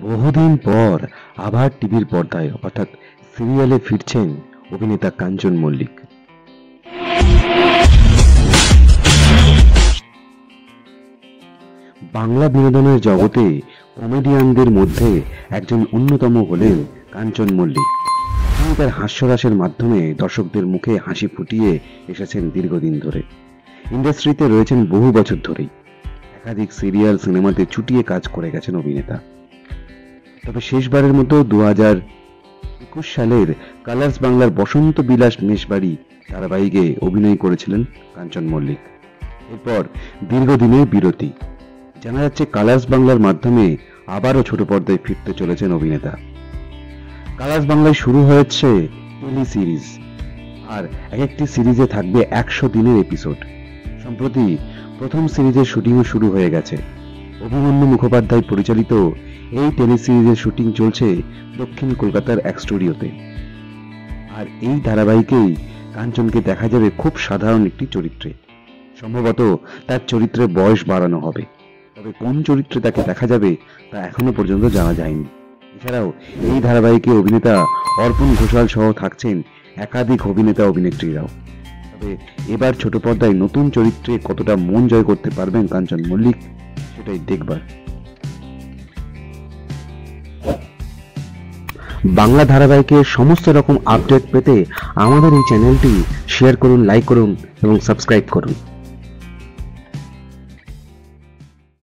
বহুদিন পর আবার টিভির পর্দায় অর্থাৎ সিরিয়ালে ফিরছেন অভিনেতা কাঞ্চন মল্লিক। বাংলা বিনোদনের জগতে কমেডিয়ানদের মধ্যে একজন অন্যতম হলেন কাঞ্চন মল্লিক। তিনি তার হাস্যরসের মাধ্যমে দর্শকদের মুখে হাসি ফুটিয়ে এসেছেন দীর্ঘদিন ধরে। ইন্ডাস্ট্রিতে রয়েছেন বহু বছর ধরেই। একাধিক সিরিয়াল, সিনেমাতে চুটিয়ে কাজ করে গেছেন অভিনেতা। তবে শেষবারের মতো 2021 সালের কালার্স বাংলার বসন্ত বিলাস মেশবাড়ি ধারাবাহিকে অভিনয় করেছিলেন কাঞ্চন মল্লিক। এরপর দীর্ঘদিনের বিরতি। জানা যাচ্ছে কালার্স বাংলার মাধ্যমে আবারও ছোট পর্দায় ফিরতে চলেছেন অভিনেতা। কালার্স বাংলায় শুরু হয়েছে টেলি সিরিজ, আর এক একটি সিরিজে থাকবে 100 দিনের এপিসোড। সম্প্রতি প্রথম সিরিজের শুটিংও শুরু হয়ে গেছে। অভিমন্যু মুখোপাধ্যায় পরিচালিত এই টেলি সিরিজের শুটিং চলছে দক্ষিণ কলকাতার এক স্টুডিওতে। আর এই ধারাবাহিকেই কাঞ্চনকে দেখা যাবে খুব সাধারণ একটি চরিত্রে। সম্ভবত তার চরিত্রের বয়স বাড়ানো হবে, তবে কোন চরিত্রে তাকে দেখা যাবে তা এখনো পর্যন্ত জানা যায়নি। এছাড়াও এই ধারাবাহিকে অভিনেতা অর্পণ ঘোষাল সহ থাকছেন একাধিক অভিনেতা অভিনেত্রীরাও। তবে এবার ছোট পর্দায় নতুন চরিত্রে কতটা মন জয় করতে পারবেন কাঞ্চন মল্লিক, সেটাই দেখবার। বাংলা ধারাবাহিকের সমস্ত রকম আপডেট পেতে আমাদের এই চ্যানেলটি শেয়ার করুন, লাইক করুন এবং সাবস্ক্রাইব করুন।